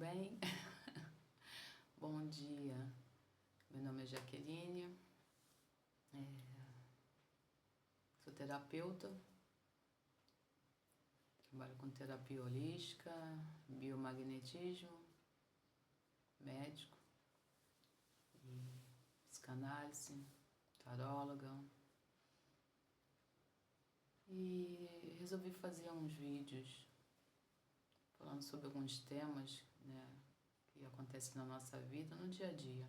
bem? Bom dia, meu nome é Jaqueline, sou terapeuta, trabalho com terapia holística, biomagnetismo, médico, e psicanálise, taróloga, e resolvi fazer uns vídeos falando sobre alguns temas, né, que acontecem na nossa vida, no dia a dia.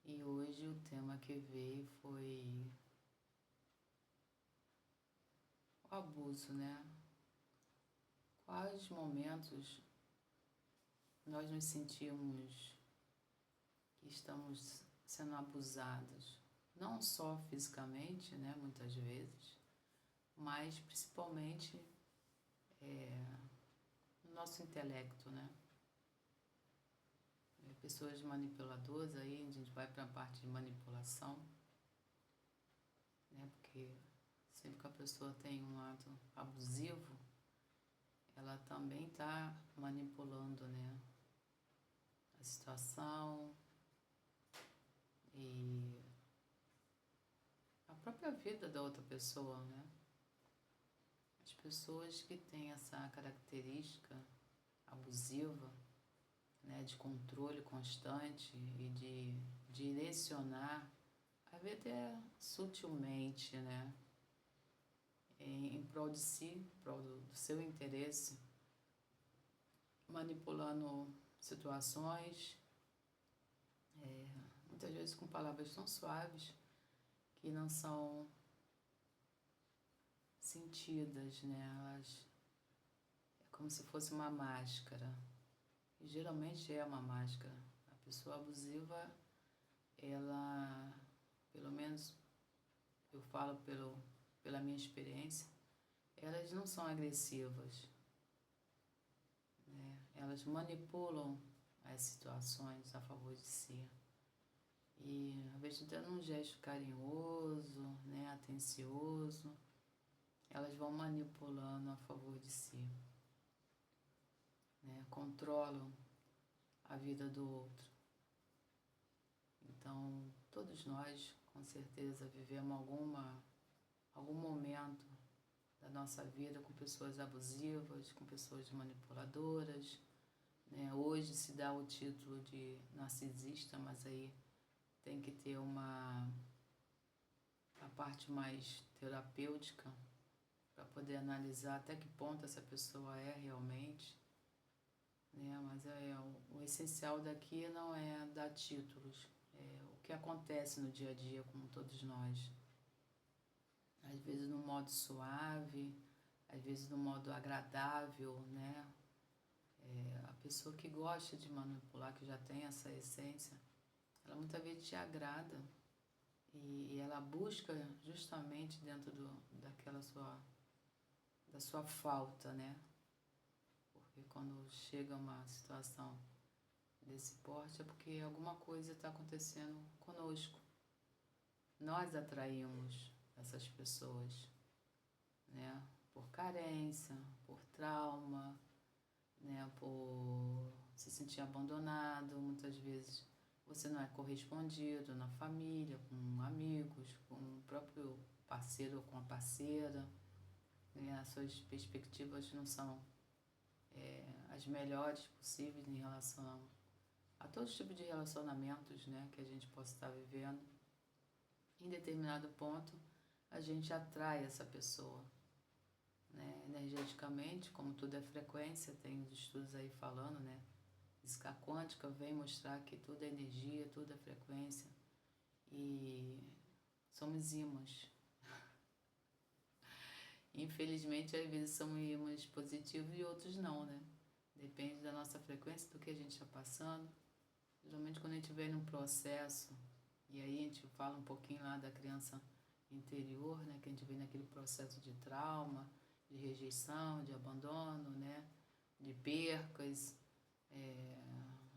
E hoje o tema que veio foi o abuso, né? Quais momentos nós nos sentimos que estamos sendo abusados, não só fisicamente, né, muitas vezes, mas principalmente no nosso intelecto, né? Pessoas manipuladoras, aí a gente vai para a parte de manipulação, né? Porque sempre que a pessoa tem um ato abusivo, ela também está manipulando, né, a situação e a própria vida da outra pessoa, né? As pessoas que têm essa característica abusiva, né, de controle constante e de direcionar, às vezes até sutilmente, né, em prol de si, em prol do seu interesse, manipulando situações, muitas vezes com palavras tão suaves que não são sentidas, né? Elas é como se fosse uma máscara. E geralmente é uma máscara. A pessoa abusiva, ela, pelo menos eu falo pela minha experiência, elas não são agressivas, né? Elas manipulam as situações a favor de si. E às vezes dando um gesto carinhoso, né, atencioso, elas vão manipulando a favor de si, né? Controlam a vida do outro. Então, todos nós, com certeza, vivemos algum momento da nossa vida com pessoas abusivas, com pessoas manipuladoras, né? Hoje se dá o título de narcisista, mas aí tem que ter a parte mais terapêutica para poder analisar até que ponto essa pessoa é realmente, né? Mas o essencial daqui não é dar títulos, é o que acontece no dia a dia com todos nós. Às vezes no modo suave, às vezes no modo agradável, né? A pessoa que gosta de manipular, que já tem essa essência, ela muitas vezes te agrada e ela busca justamente dentro da sua falta, né? Porque quando chega uma situação desse porte é porque alguma coisa está acontecendo conosco. Nós atraímos essas pessoas, né? Por carência, por trauma, né? Por se sentir abandonado, muitas vezes você não é correspondido na família, com amigos, com o próprio parceiro ou com a parceira, né? As suas perspectivas não são as melhores possíveis em relação a todos os tipos de relacionamentos, né, que a gente possa estar vivendo. Em determinado ponto, a gente atrai essa pessoa, né, energeticamente, como tudo é frequência, tem os estudos aí falando, né, física quântica vem mostrar que tudo é energia, tudo é frequência e somos ímãs. Infelizmente, às vezes são ímãs positivos e outros não, né? Depende da nossa frequência, do que a gente está passando. Geralmente quando a gente vem num processo, e aí a gente fala um pouquinho lá da criança interior, né? Que a gente vem naquele processo de trauma, de rejeição, de abandono, né? De percas,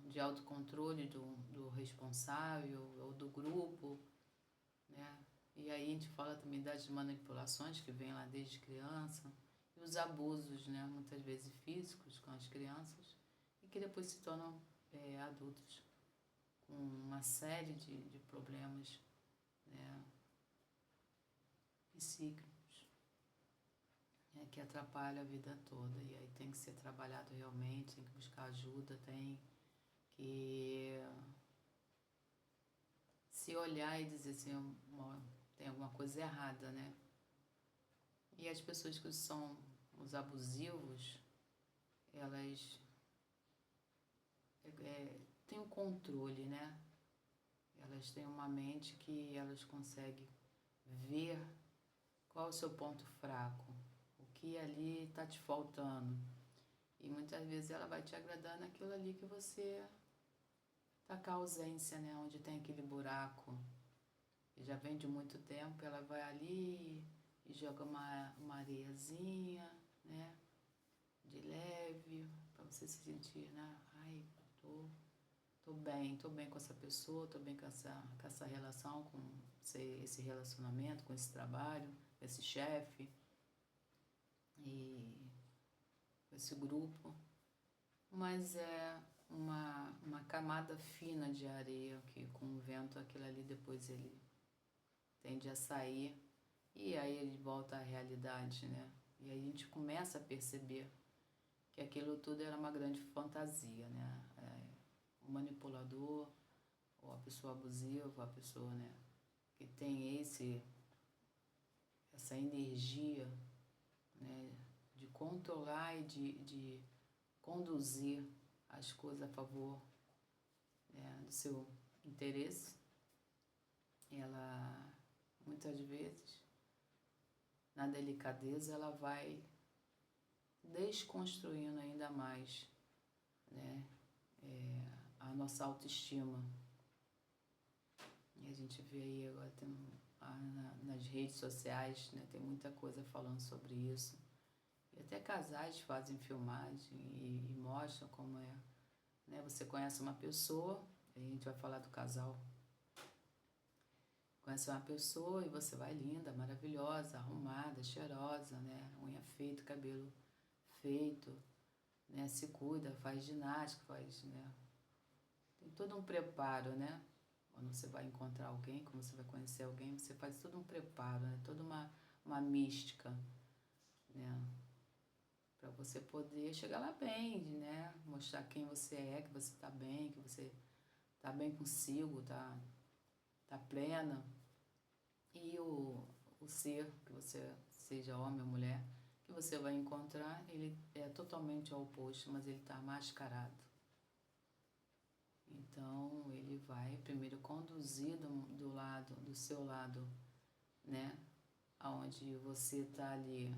de autocontrole do responsável ou do grupo, né? E aí a gente fala também das manipulações que vem lá desde criança. e os abusos, né, muitas vezes físicos com as crianças, e que depois se tornam adultos com uma série de problemas, né, psíquicos, que atrapalham a vida toda. E aí tem que ser trabalhado realmente, tem que buscar ajuda, tem que se olhar e dizer assim, tem alguma coisa errada, né? E as pessoas que são os abusivos, elas têm um controle, né? Elas têm uma mente que elas conseguem ver qual é o seu ponto fraco, o que ali está te faltando. E muitas vezes ela vai te agradar naquilo ali que você está com a ausência, né? Onde tem aquele buraco. E já vem de muito tempo, ela vai ali e joga uma areiazinha, né? De leve, para você se sentir, né? Ai, tô bem com essa pessoa, tô bem com essa relação, com esse relacionamento, com esse trabalho, com esse chefe e com esse grupo. Mas é uma camada fina de areia que com o vento aquilo ali depois ele tende a sair e aí ele volta à realidade, né? E aí a gente começa a perceber que aquilo tudo era uma grande fantasia, né? O manipulador, ou a pessoa abusiva, a pessoa, né, que tem essa energia, né, de controlar e de conduzir as coisas a favor, né, do seu interesse. Ela, muitas vezes, na delicadeza, ela vai desconstruindo ainda mais, né, a nossa autoestima. E a gente vê aí agora nas redes sociais, né, tem muita coisa falando sobre isso. E até casais fazem filmagem e mostram como é. Né? Você conhece uma pessoa, a gente vai falar do casal. Conhece uma pessoa e você vai linda, maravilhosa, arrumada, cheirosa, né? Unha feita, cabelo feito, né? Se cuida, faz ginástica, né? Tem todo um preparo, né? Quando você vai encontrar alguém, quando você vai conhecer alguém, você faz todo um preparo, né? Toda uma mística, né? Para você poder chegar lá bem, né? Mostrar quem você é, que você tá bem, que você tá bem consigo, tá plena. E o ser, que você seja homem ou mulher, que você vai encontrar, ele é totalmente ao oposto, mas ele tá mascarado. Então, ele vai primeiro conduzir do seu lado, né? Onde você tá ali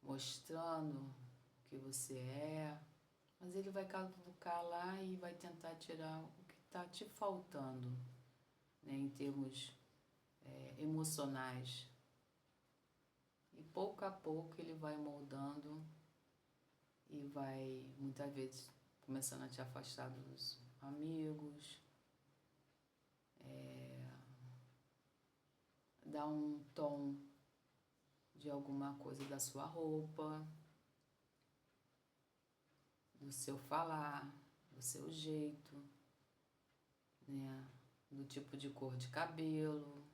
mostrando o que você é, mas ele vai cavucar lá e vai tentar tirar o que tá te faltando, né? Em termos emocionais. E pouco a pouco ele vai moldando e vai, muitas vezes, começando a te afastar dos amigos, dar um tom de alguma coisa da sua roupa, do seu falar, do seu jeito, né? Do tipo de cor de cabelo.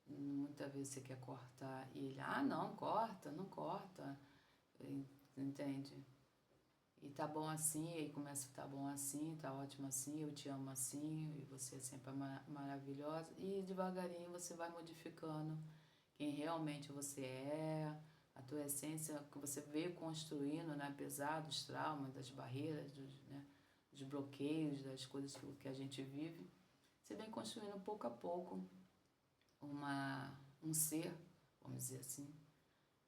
Muitas vezes você quer cortar e ele, não, corta, não corta, entende? E tá bom assim, e aí começa, tá bom assim, tá ótimo assim, eu te amo assim, e você é sempre maravilhosa. E devagarinho você vai modificando quem realmente você é, a tua essência que você veio construindo, né? Apesar dos traumas, das barreiras, dos bloqueios, das coisas que a gente vive. Você vem construindo pouco a pouco um ser, vamos dizer assim,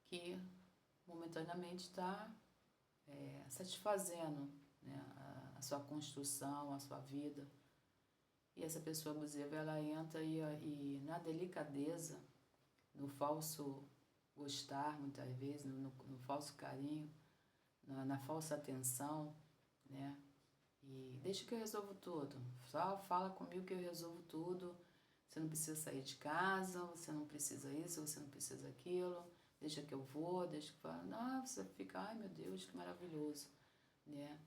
que momentaneamente está satisfazendo, né, a sua construção, a sua vida. E essa pessoa abusiva, ela entra e na delicadeza, no falso gostar, muitas vezes, no falso carinho, na falsa atenção, né? E deixa que eu resolvo tudo. Só fala comigo que eu resolvo tudo. Você não precisa sair de casa, você não precisa isso, você não precisa aquilo. deixa que eu vou, deixa que eu... Não, você fica, ai meu Deus, que maravilhoso, né?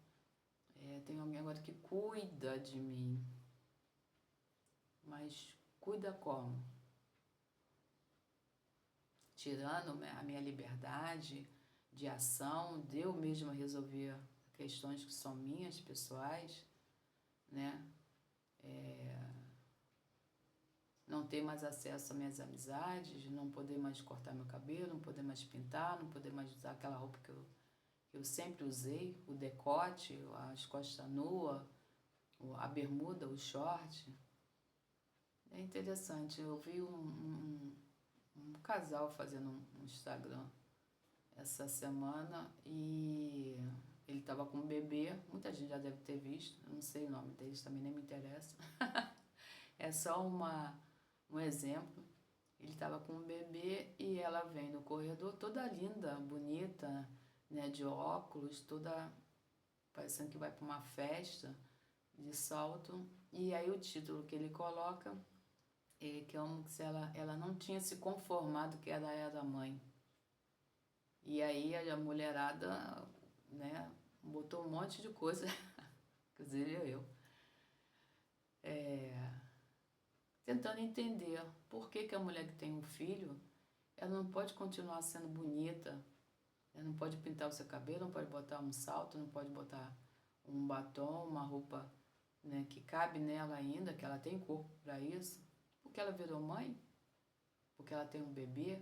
Tem alguém agora que cuida de mim, mas cuida como? Tirando a minha liberdade de ação, de eu mesma resolver questões que são minhas, pessoais, né? Não ter mais acesso às minhas amizades, não poder mais cortar meu cabelo, não poder mais pintar, não poder mais usar aquela roupa que eu sempre usei, o decote, as costas nuas, a bermuda, o short. É interessante, eu vi um casal fazendo um Instagram essa semana e ele estava com um bebê, muita gente já deve ter visto, eu não sei o nome deles, também nem me interessa. É só um exemplo. Ele estava com um bebê e ela vem no corredor toda linda, bonita, né, de óculos, toda parecendo que vai para uma festa de salto. E aí o título que ele coloca é que é como se ela não tinha se conformado que era a mãe. E aí a mulherada, né, botou um monte de coisa, inclusive eu, tentando entender por que a mulher que tem um filho, ela não pode continuar sendo bonita, ela não pode pintar o seu cabelo, não pode botar um salto, não pode botar um batom, uma roupa, né, que cabe nela ainda, que ela tem corpo para isso, porque ela virou mãe, porque ela tem um bebê,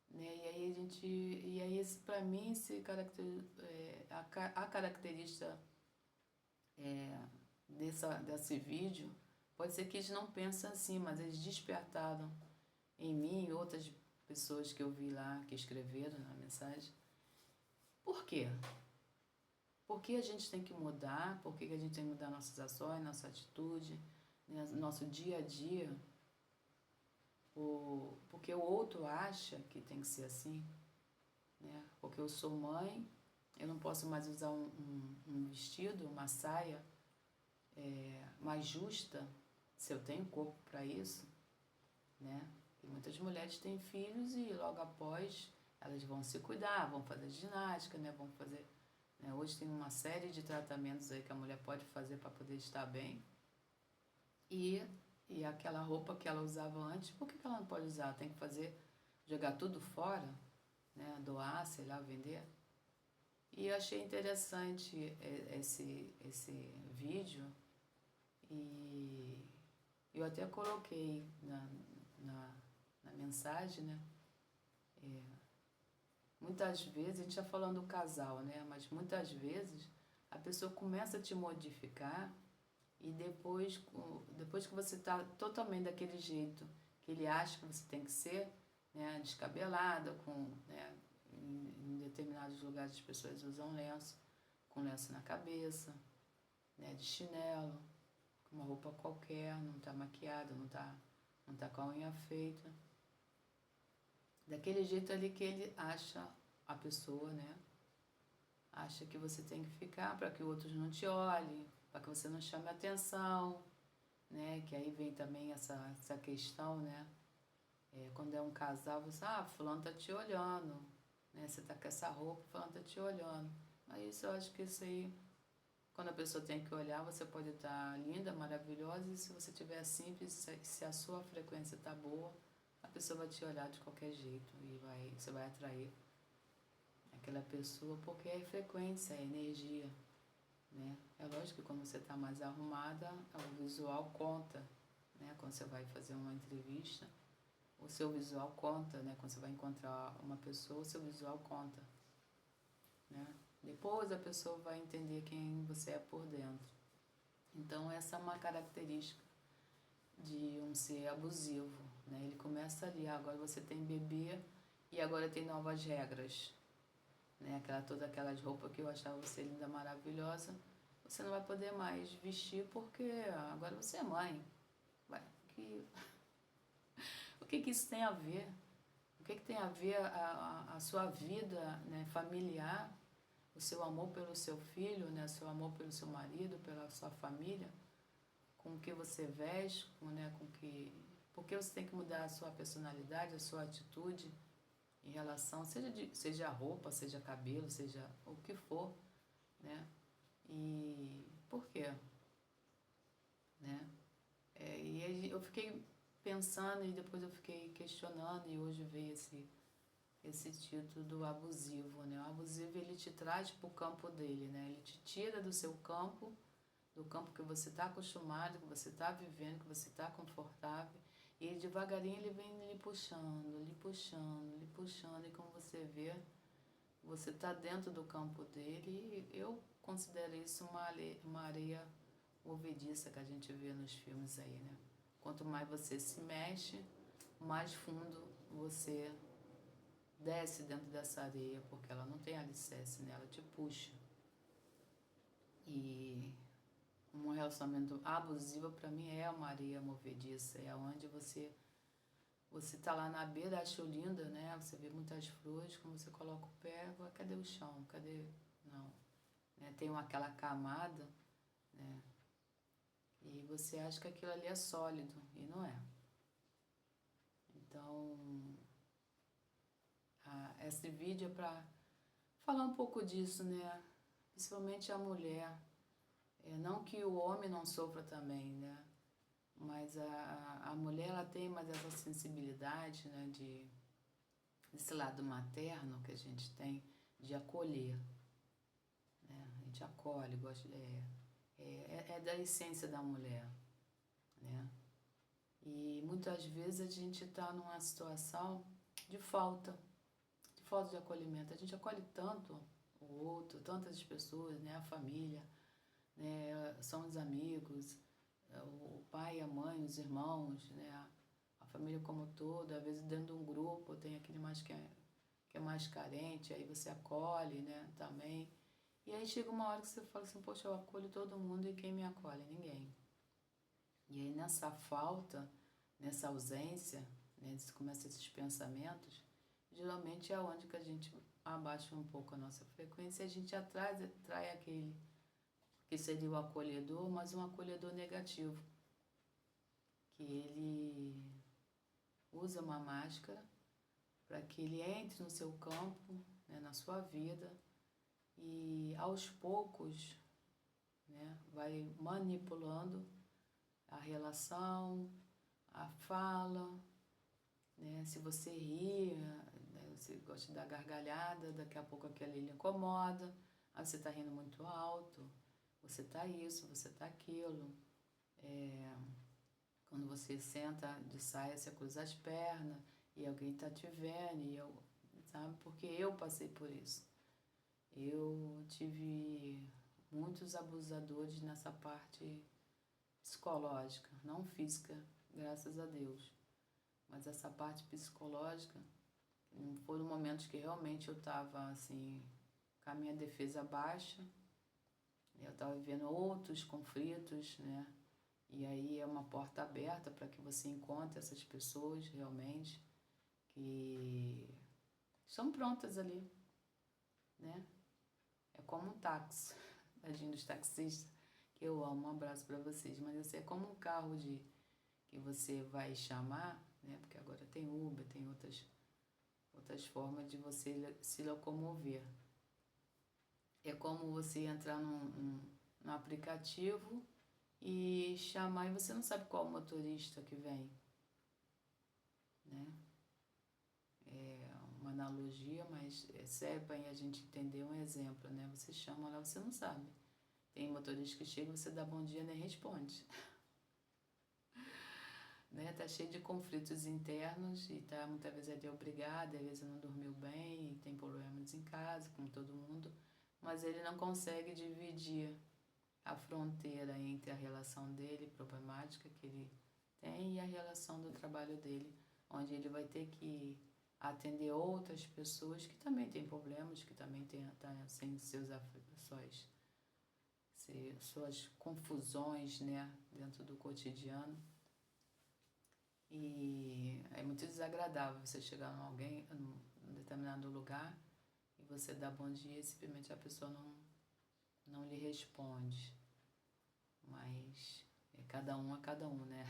né? E aí esse para mim a característica desse vídeo pode ser que eles não pensam assim, mas eles despertaram em mim e outras pessoas que eu vi lá que escreveram na mensagem. Por quê? Por que a gente tem que mudar? Por que a gente tem que mudar nossas ações, nossa atitude, né? Nosso dia a dia? Porque o outro acha que tem que ser assim, né? Porque eu sou mãe, eu não posso mais usar um vestido, uma saia mais justa, se eu tenho corpo para isso, né? E muitas mulheres têm filhos e logo após elas vão se cuidar, vão fazer ginástica, né? Vão fazer, né? Hoje tem uma série de tratamentos aí que a mulher pode fazer para poder estar bem. E aquela roupa que ela usava antes, por que ela não pode usar? Tem que fazer, jogar tudo fora, né? Doar, sei lá, vender. E eu achei interessante esse vídeo e eu até coloquei na mensagem, né? Muitas vezes, a gente está falando do casal, né? Mas muitas vezes a pessoa começa a te modificar e depois que você está totalmente daquele jeito que ele acha que você tem que ser, né? Descabelada, né? Em determinados lugares as pessoas usam lenço, com lenço na cabeça, né? De chinelo, com uma roupa qualquer, não está maquiada, não tá com a unha feita. Daquele jeito ali que ele acha, a pessoa, né? Acha que você tem que ficar para que outros não te olhem, para que você não chame atenção, né? Que aí vem também essa questão, né? Quando é um casal, você, fulano tá te olhando, né? Você tá com essa roupa, fulano tá te olhando. Mas eu acho que isso aí, quando a pessoa tem que olhar, você pode estar linda, maravilhosa, e se você estiver simples, se a sua frequência tá boa, a pessoa vai te olhar de qualquer jeito e você vai atrair aquela pessoa, porque é frequência, é energia, né? É lógico que quando você está mais arrumada, o visual conta, né? Quando você vai fazer uma entrevista, o seu visual conta, né? Quando você vai encontrar uma pessoa, o seu visual conta, né? Depois a pessoa vai entender quem você é por dentro. Então essa é uma característica de um ser abusivo, né? Ele começa ali, agora você tem bebê e agora tem novas regras, né? Todas aquelas roupas que eu achava você linda, maravilhosa, você não vai poder mais vestir porque agora você é mãe. O que isso tem a ver? O que tem a ver a sua vida, né, familiar, o seu amor pelo seu filho, né, o seu amor pelo seu marido, pela sua família, com o que você veste, Porque você tem que mudar a sua personalidade, a sua atitude em relação, seja roupa, seja cabelo, seja o que for, né? E por quê? Né? E aí eu fiquei pensando e depois eu fiquei questionando e hoje veio esse título do abusivo, né? O abusivo, ele te traz para o campo dele, né? Ele te tira do seu campo, do campo que você está acostumado, que você está vivendo, que você está confortável, e devagarinho ele vem lhe puxando, lhe puxando, lhe puxando, e como você vê, você está dentro do campo dele, e eu considero isso uma areia movediça que a gente vê nos filmes aí, né? Quanto mais você se mexe, mais fundo você desce dentro dessa areia, porque ela não tem alicerce, né? Ela te puxa. E um relacionamento abusivo para mim é uma areia movediça, é onde você tá lá na beira, acha linda, né? Você vê muitas flores, quando você coloca o pé, cadê o chão? Cadê? Não. Né? Tem aquela camada, né? E você acha que aquilo ali é sólido, e não é. Então, esse vídeo é para falar um pouco disso, né? Principalmente a mulher. Não que o homem não sofra também, né? Mas a mulher, ela tem mais essa sensibilidade, né? Desse lado materno que a gente tem, de acolher. Né? A gente acolhe, gosta, é da essência da mulher, né? E muitas vezes a gente está numa situação de falta de acolhimento. A gente acolhe tanto o outro, tantas pessoas, né? A família, né? São os amigos, o pai, a mãe, os irmãos, né? A família como um todo. Às vezes dentro de um grupo tem aquele mais que é mais carente, aí você acolhe, né? Também. E aí chega uma hora que você fala assim, poxa, eu acolho todo mundo e quem me acolhe? Ninguém. E aí nessa falta, nessa ausência, né, começam esses pensamentos, geralmente é onde que a gente abaixa um pouco a nossa frequência e a gente atrai aquele que seria o acolhedor, mas um acolhedor negativo, que ele usa uma máscara para que ele entre no seu campo, né, na sua vida, e aos poucos, né, vai manipulando a relação, a fala, né? Se você ri, né, você gosta da gargalhada, daqui a pouco aquilo lhe incomoda, aí você está rindo muito alto, você está isso, você está aquilo. Quando você senta de saia, você cruza as pernas e alguém está te vendo, sabe? Porque eu passei por isso. Eu tive muitos abusadores nessa parte psicológica, não física, graças a Deus. Mas essa parte psicológica, foram momentos que realmente eu estava assim, com a minha defesa baixa, eu estava vivendo outros conflitos, né? E aí é uma porta aberta para que você encontre essas pessoas realmente que estão prontas ali, né? É como um táxi, tadinho dos taxistas, que eu amo, um abraço para vocês, mas assim, é como um carro que você vai chamar, né? Porque agora tem Uber, tem outras formas de você se locomover. É como você entrar num aplicativo e chamar e você não sabe qual motorista que vem, né? É uma analogia, mas serve para a gente entender um exemplo, né? Você chama lá, você não sabe. Tem motorista que chega, você dá bom dia, nem responde. Né? Tá cheio de conflitos internos e tá muitas vezes é de obrigada, às vezes não dormiu bem e tem problemas em casa, como todo mundo, mas ele não consegue dividir a fronteira entre a relação dele, problemática que ele tem, e a relação do trabalho dele, onde ele vai ter que atender outras pessoas que também têm problemas, que também têm assim, suas confusões, né, dentro do cotidiano. E é muito desagradável você chegar num determinado lugar e você dá bom dia e simplesmente a pessoa não lhe responde. Mas cada um, né?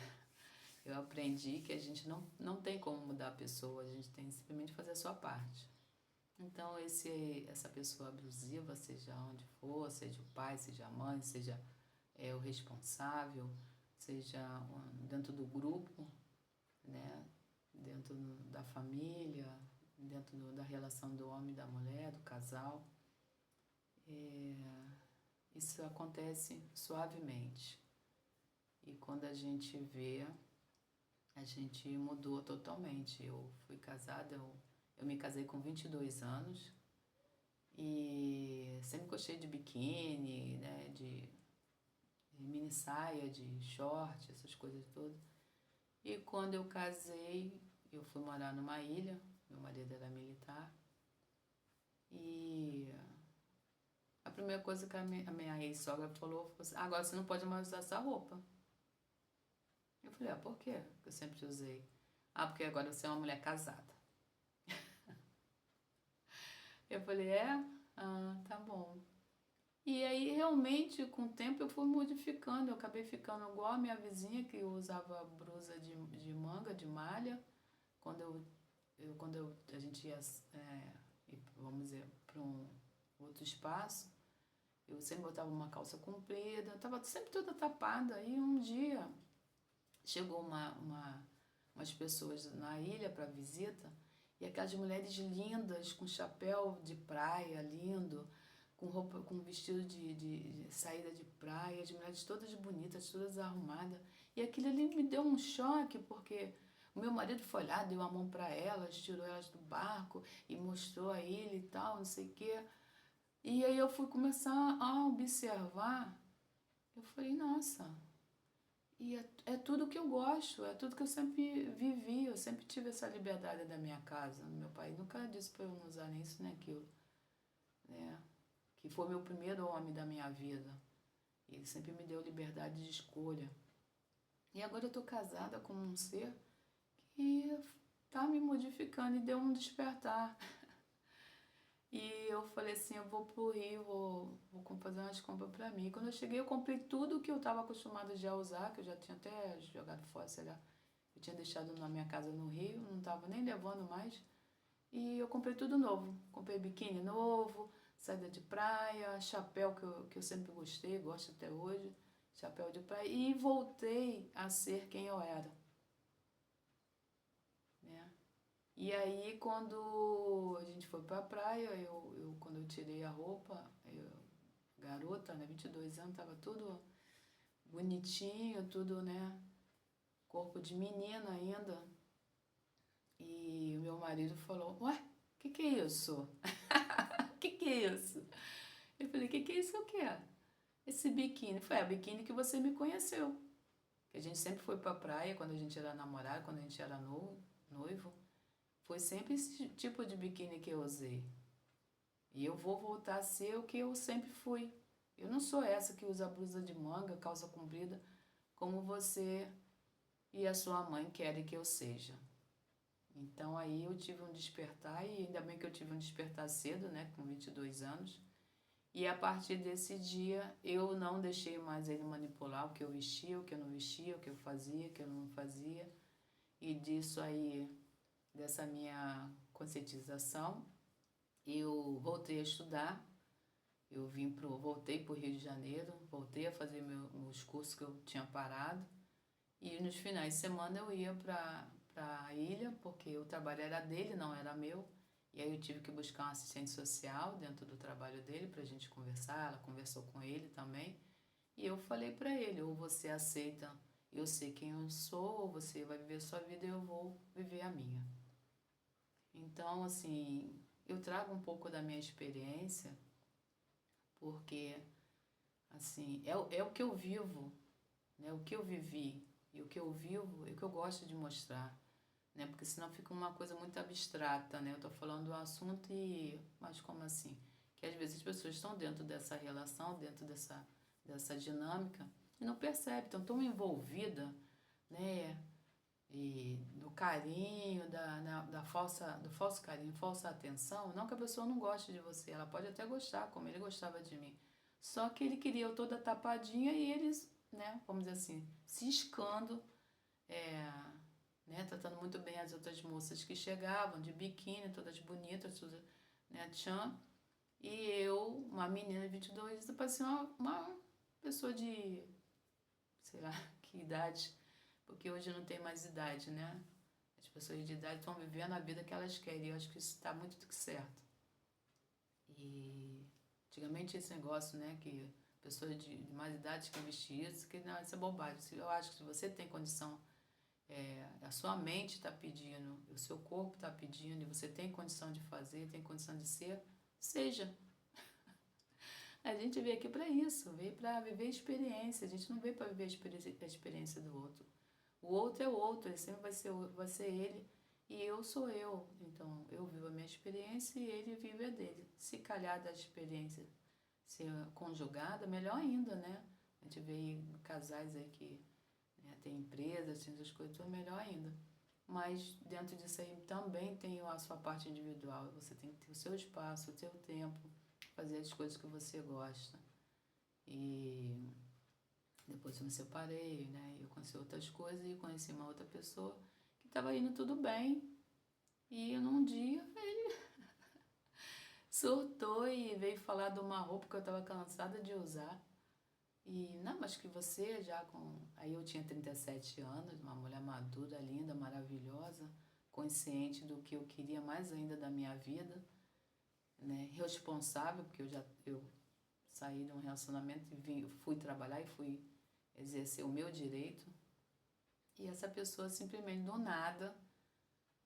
Eu aprendi que a gente não tem como mudar a pessoa, a gente tem simplesmente fazer a sua parte. Então, essa pessoa abusiva, seja onde for, seja o pai, seja a mãe, seja o responsável, seja dentro do grupo, né? Dentro da família, dentro da relação do homem e da mulher, do casal, isso acontece suavemente. E quando a gente vê, a gente mudou totalmente. Eu fui casada, eu me casei com 22 anos e sempre gostei de biquíni, né, de mini saia, de short, essas coisas todas. E quando eu casei, eu fui morar numa ilha, meu marido era militar, e a primeira coisa que a minha ex-sogra falou foi assim, agora você não pode mais usar essa roupa. Eu falei, por quê? Que eu sempre usei. Porque agora você é uma mulher casada. Eu falei, tá bom. E aí, realmente, com o tempo, eu fui modificando. Eu acabei ficando igual a minha vizinha, que usava blusa de manga, de malha. Quando a gente ia, vamos dizer, para um outro espaço, eu sempre botava uma calça comprida. Eu estava sempre toda tapada. E um dia, chegou umas pessoas na ilha para visita, e aquelas mulheres lindas, com chapéu de praia lindo, com roupa, com vestido de saída de praia, as mulheres todas bonitas, todas arrumadas. E aquilo ali me deu um choque, porque o meu marido foi lá, deu a mão para elas, tirou elas do barco e mostrou a ilha e tal, não sei o quê. E aí eu fui começar a observar, eu falei, nossa, e é tudo que eu gosto, é tudo que eu sempre vivi, eu sempre tive essa liberdade da minha casa. Meu pai nunca disse para eu não usar nem isso nem aquilo, né? Que foi meu primeiro homem da minha vida. Ele sempre me deu liberdade de escolha. E agora eu tô casada com um ser que tá me modificando e deu um despertar. E eu falei assim, eu vou pro Rio, vou fazer umas compras pra mim. Quando eu cheguei, eu comprei tudo que eu estava acostumada já a usar, que eu já tinha até jogado fora, sei lá. Eu tinha deixado na minha casa no Rio, não estava nem levando mais. E eu comprei tudo novo. Comprei biquíni novo, saída de praia, chapéu que eu sempre gostei, gosto até hoje, chapéu de praia. E voltei a ser quem eu era, né? E aí, quando a gente foi pra praia, quando eu tirei a roupa, garota, né, 22 anos, tava tudo bonitinho, tudo, né, corpo de menina ainda. E o meu marido falou, ué, que é isso? Que é isso? Eu falei, que é isso o quê? Esse biquíni. Foi a biquíni que você me conheceu. Que a gente sempre foi pra praia quando a gente era namorado, quando a gente era noivo. Foi sempre esse tipo de biquíni que eu usei. E eu vou voltar a ser o que eu sempre fui. Eu não sou essa que usa blusa de manga, calça comprida, como você e a sua mãe querem que eu seja. Então aí eu tive um despertar, e ainda bem que eu tive um despertar cedo, né, com 22 anos. E a partir desse dia eu não deixei mais ele manipular o que eu vestia, o que eu não vestia, o que eu fazia, o que eu não fazia. E disso aí, dessa minha conscientização, eu voltei a estudar. Voltei para o Rio de Janeiro, voltei a fazer meus cursos que eu tinha parado. E nos finais de semana eu ia para a ilha, porque o trabalho era dele, não era meu. E aí eu tive que buscar um assistente social dentro do trabalho dele para a gente conversar. Ela conversou com ele também. E eu falei para ele, ou você aceita, eu sei quem eu sou, ou você vai viver a sua vida e eu vou viver a minha. Então, assim, eu trago um pouco da minha experiência, porque, assim, é o que eu vivo, né? O que eu vivi e o que eu vivo é o que eu gosto de mostrar, né? Porque senão fica uma coisa muito abstrata, né? Eu tô falando do assunto mas como assim? Que às vezes as pessoas estão dentro dessa relação, dentro dessa dinâmica e não percebem, estão tão envolvida, né? E do carinho, do falso carinho, falsa atenção. Não que a pessoa não goste de você, ela pode até gostar, como ele gostava de mim. Só que ele queria eu toda tapadinha e eles, né, vamos dizer assim, ciscando né, tratando muito bem as outras moças que chegavam, de biquíni, todas bonitas, tudo, né, tchan. E eu, uma menina de 22, eu parecia uma pessoa de, sei lá, que idade, porque hoje não tem mais idade, né? As pessoas de idade estão vivendo a vida que elas querem, e eu acho que isso está muito certo. E antigamente esse negócio, né, que pessoas de mais idade que vestir isso, que não, isso é bobagem. Eu acho que se você tem condição, a sua mente está pedindo, o seu corpo está pedindo, e você tem condição de fazer, tem condição de ser, seja. A gente veio aqui para isso, veio para viver experiência, a gente não veio para viver a experiência do outro. O outro é o outro, ele sempre vai ser ele, e eu sou eu. Então, eu vivo a minha experiência e ele vive a dele. Se calhar da experiência ser conjugada, melhor ainda, né? A gente vê casais aí que, né, tem empresas, tem essas coisas, tudo melhor ainda. Mas dentro disso aí também tem a sua parte individual. Você tem que ter o seu espaço, o seu tempo, fazer as coisas que você gosta. E depois eu me separei, né? Eu conheci outras coisas e conheci uma outra pessoa que estava indo tudo bem. E num dia ele surtou e veio falar de uma roupa que eu estava cansada de usar. E, não, mas que você já com... Aí eu tinha 37 anos, uma mulher madura, linda, maravilhosa, consciente do que eu queria mais ainda da minha vida, né? Responsável, porque eu saí de um relacionamento e fui trabalhar e fui exercer o meu direito. E essa pessoa simplesmente do nada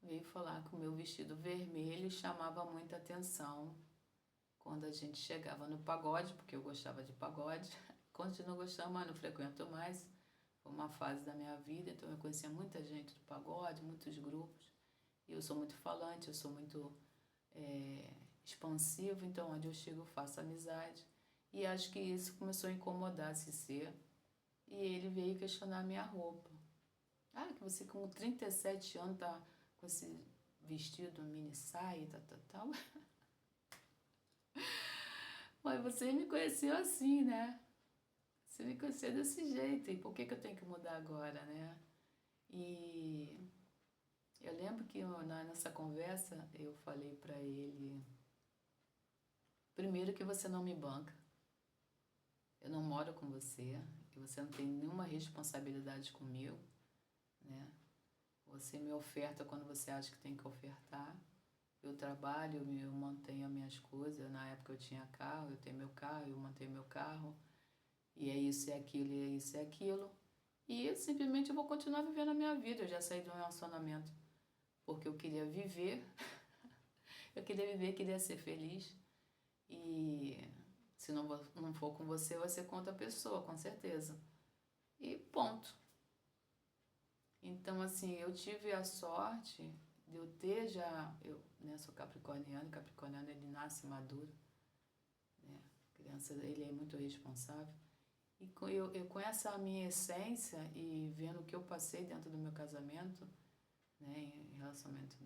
veio falar que o meu vestido vermelho chamava muita atenção quando a gente chegava no pagode, porque eu gostava de pagode. Continuo gostando, mas não frequento mais. Foi uma fase da minha vida, então eu conhecia muita gente do pagode, muitos grupos. E eu sou muito falante, eu sou muito expansivo, então onde eu chego eu faço amizade. E acho que isso começou a incomodar esse ser. E ele veio questionar a minha roupa. Ah, que você com 37 anos tá com esse vestido mini saia, tal. Mas você me conheceu assim, né? Você me conheceu desse jeito, e por que eu tenho que mudar agora, né? E eu lembro que nessa conversa eu falei pra ele, primeiro que você não me banca, eu não moro com você, que você não tem nenhuma responsabilidade comigo, né? Você me oferta quando você acha que tem que ofertar. Eu trabalho, eu mantenho as minhas coisas. Na época eu tinha carro, eu tenho meu carro, eu mantenho meu carro. E é isso, é aquilo, e é isso, é aquilo. E simplesmente eu vou continuar vivendo a minha vida. Eu já saí de um relacionamento porque eu queria viver. Eu queria viver, queria ser feliz. E se não for com você, vai ser com outra pessoa, com certeza. E ponto. Então, assim, eu tive a sorte de eu ter já... Eu, né, sou capricorniano ele nasce maduro, né? Criança, ele é muito responsável. E com essa minha essência e vendo o que eu passei dentro do meu casamento, né, em relacionamento,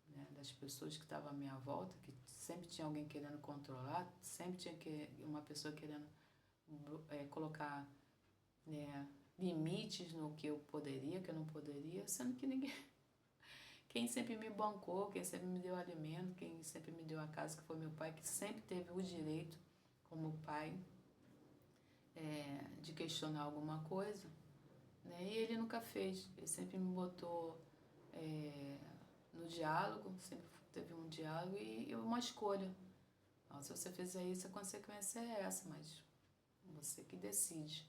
né, das pessoas que estavam à minha volta, que sempre tinha alguém querendo controlar, sempre tinha uma pessoa querendo colocar, né, limites no que eu poderia, que eu não poderia, sendo que ninguém... Quem sempre me bancou, quem sempre me deu alimento, quem sempre me deu a casa, que foi meu pai, que sempre teve o direito, como pai, de questionar alguma coisa, né? E ele nunca fez, ele sempre me botou no diálogo, sempre teve um diálogo e uma escolha. Então, se você fizer isso, a consequência é essa, mas você que decide.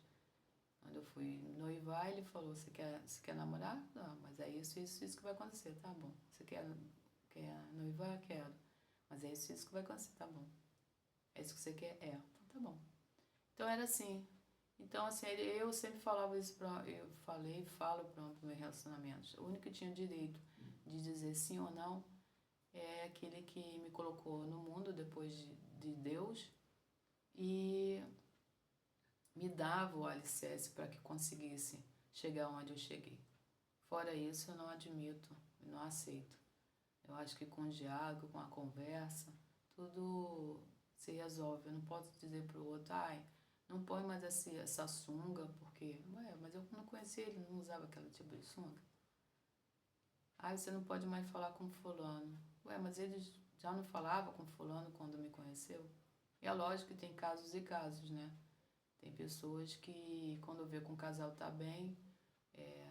Quando eu fui noivar, ele falou, você quer namorar? Não, mas é isso que vai acontecer, tá bom. Você quer noivar? Quero. Mas é isso que vai acontecer, tá bom. É isso que você quer? É. Então tá bom. Então era assim. Então assim, eu sempre falava isso eu falei e falo para os meus relacionamentos. O único que tinha direito de dizer sim ou não é aquele que me colocou no mundo depois de Deus e me dava o alicerce para que conseguisse chegar onde eu cheguei. Fora isso, eu não admito, eu não aceito. Eu acho que com o diálogo, com a conversa, tudo se resolve. Eu não posso dizer para o outro, ai, Não põe mais essa sunga, porque, mas eu não conhecia ele, não usava aquele tipo de sunga. Ah, você não pode mais falar com fulano. Mas ele já não falava com fulano quando me conheceu? E é lógico que tem casos e casos, né? Tem pessoas que quando vê que um casal tá bem,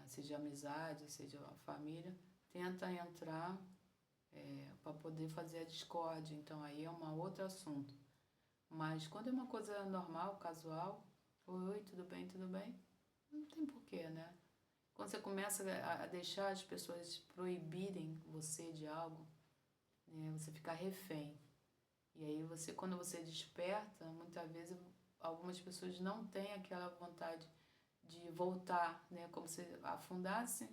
seja amizade, seja a família, tenta entrar para poder fazer a discórdia. Então aí é um outro assunto. Mas quando é uma coisa normal, casual, oi, tudo bem, tudo bem? Não tem porquê, né? Quando você começa a deixar as pessoas proibirem você de algo, né, você fica refém. E aí quando você desperta, muitas vezes algumas pessoas não têm aquela vontade de voltar, né? Como se afundasse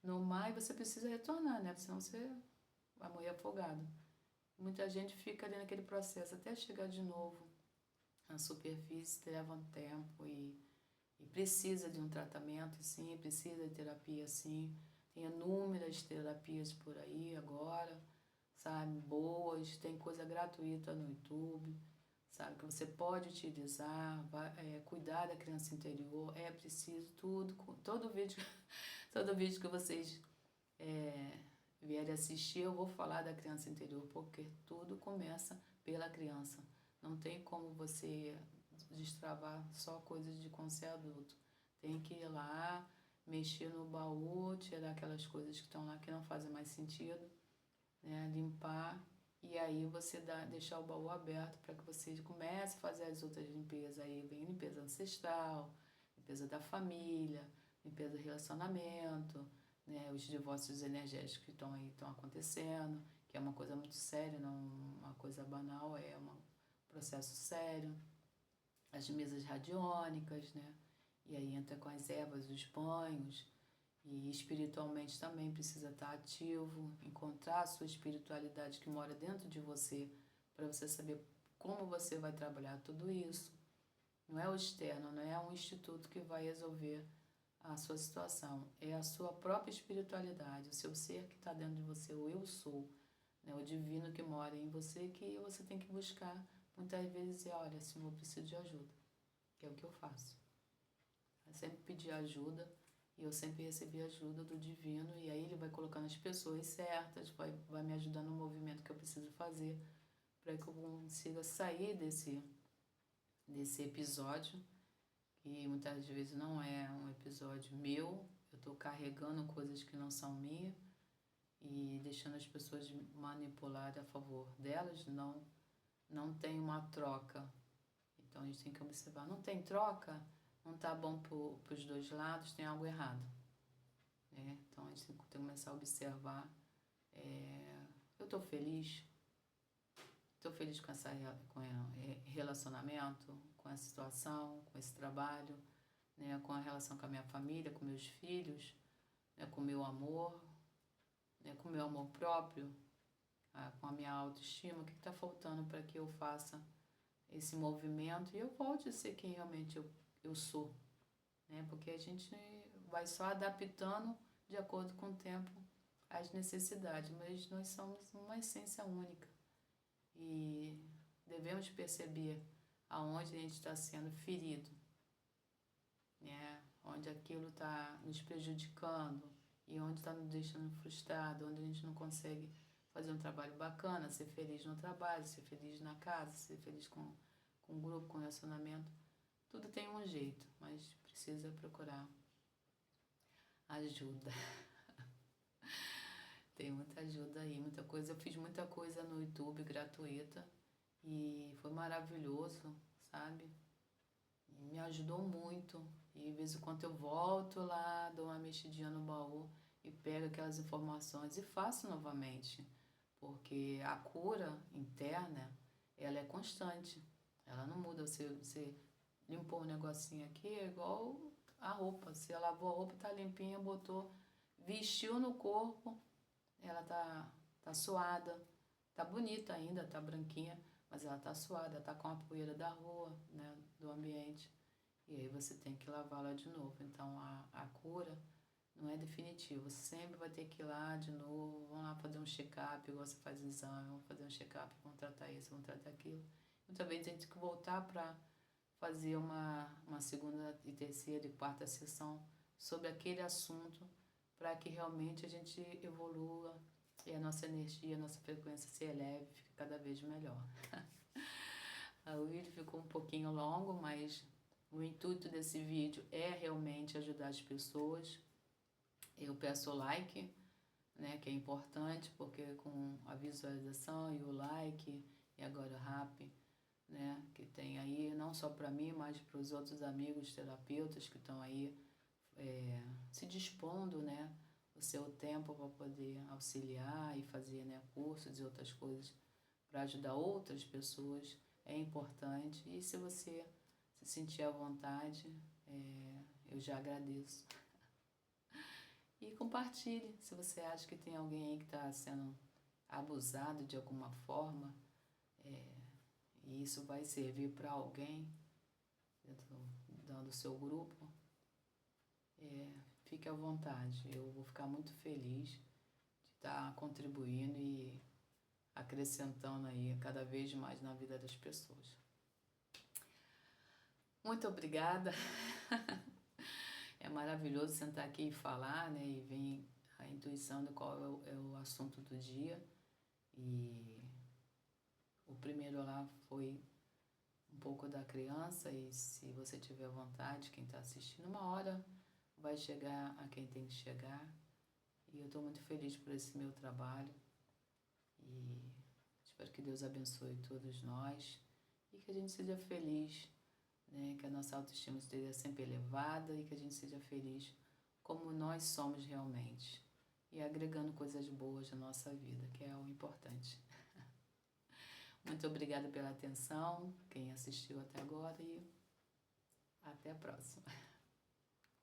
no mar e você precisa retornar, né? Senão você vai morrer afogado. Muita gente fica ali naquele processo até chegar de novo na superfície, leva um tempo e precisa de um tratamento, sim, precisa de terapia, sim. Tem inúmeras terapias por aí agora, sabe, boas, tem coisa gratuita no YouTube, sabe, que você pode utilizar, cuidar da criança interior, é preciso tudo, todo vídeo que vocês vierem assistir, eu vou falar da criança interior, porque tudo começa pela criança. Não tem como você destravar só coisas de quando você é adulto. Tem que ir lá, mexer no baú, tirar aquelas coisas que estão lá que não fazem mais sentido, né? Limpar e aí você deixar o baú aberto para que você comece a fazer as outras limpezas. Aí vem limpeza ancestral, limpeza da família, limpeza do relacionamento, né? Os divórcios energéticos que estão aí estão acontecendo, que é uma coisa muito séria, não uma coisa banal, é um processo sério. As mesas radiônicas, né? E aí entra com as ervas, os banhos, e espiritualmente também precisa estar ativo, encontrar a sua espiritualidade que mora dentro de você, para você saber como você vai trabalhar tudo isso. Não é o externo, não é um instituto que vai resolver a sua situação, é a sua própria espiritualidade, o seu ser que está dentro de você, o eu sou, né? O divino que mora em você, que você tem que buscar. Muitas vezes olha, Senhor, eu preciso de ajuda, que é o que eu faço. Eu sempre pedi ajuda e eu sempre recebi ajuda do divino, e aí ele vai colocando as pessoas certas, vai me ajudando no movimento que eu preciso fazer para que eu consiga sair desse episódio, que muitas vezes não é um episódio meu, eu estou carregando coisas que não são minhas e deixando as pessoas manipular a favor delas, não tem uma troca. Então a gente tem que observar, não tem troca, não está bom para os dois lados, tem algo errado. Então a gente tem que começar a observar, eu estou feliz com esse relacionamento, com essa situação, com esse trabalho, né, com a relação com a minha família, com meus filhos, né, com o meu amor, né, com o meu amor próprio, com a minha autoestima. O que está faltando para que eu faça esse movimento e eu volte a ser quem realmente eu sou, né? Porque a gente vai só adaptando de acordo com o tempo as necessidades, mas nós somos uma essência única e devemos perceber aonde a gente está sendo ferido, né? Onde aquilo está nos prejudicando e onde está nos deixando frustrado, onde a gente não consegue fazer um trabalho bacana, ser feliz no trabalho, ser feliz na casa, ser feliz com o grupo, com o relacionamento. Tudo tem um jeito, mas precisa procurar ajuda. Tem muita ajuda aí, muita coisa. Eu fiz muita coisa no YouTube gratuita e foi maravilhoso, sabe? E me ajudou muito. E de vez em quando eu volto lá, dou uma mexidinha no baú e pego aquelas informações e faço novamente. Porque a cura interna, ela é constante. Ela não muda. Você limpou um negocinho aqui, é igual a roupa. Você lavou a roupa, tá limpinha, botou, vestiu no corpo, ela tá suada, tá bonita ainda, tá branquinha, mas ela tá suada, tá com a poeira da rua, né, do ambiente. E aí você tem que lavá-la de novo. Então a cura não é definitiva. Você sempre vai ter que ir lá de novo, vamos lá fazer um check-up, igual você faz exame, vamos fazer um check-up, vamos tratar isso, vamos tratar aquilo. E também tem que voltar para fazer uma segunda e terceira e quarta sessão sobre aquele assunto, para que realmente a gente evolua e a nossa energia, a nossa frequência se eleve, fique cada vez melhor. O vídeo ficou um pouquinho longo, mas o intuito desse vídeo é realmente ajudar as pessoas. Eu peço o like, né, que é importante, porque com a visualização e o like, e agora o rap, né, que tem aí, não só para mim, mas para os outros amigos terapeutas que estão aí se dispondo, né, o seu tempo para poder auxiliar e fazer, né, cursos e outras coisas para ajudar outras pessoas, é importante. E se você se sentir à vontade, eu já agradeço. E compartilhe, se você acha que tem alguém aí que está sendo abusado de alguma forma, e isso vai servir para alguém dentro do seu grupo, fique à vontade. Eu vou ficar muito feliz de estar contribuindo e acrescentando aí cada vez mais na vida das pessoas. Muito obrigada. É maravilhoso sentar aqui e falar, né? E vem a intuição de qual é o assunto do dia. E o primeiro lá foi um pouco da criança, e se você tiver vontade, quem está assistindo, uma hora vai chegar a quem tem que chegar. E eu estou muito feliz por esse meu trabalho. E espero que Deus abençoe todos nós e que a gente seja feliz, né? Que a nossa autoestima esteja sempre elevada e que a gente seja feliz como nós somos realmente e agregando coisas boas na nossa vida, que é o importante. Muito obrigada pela atenção, quem assistiu até agora, e até a próxima.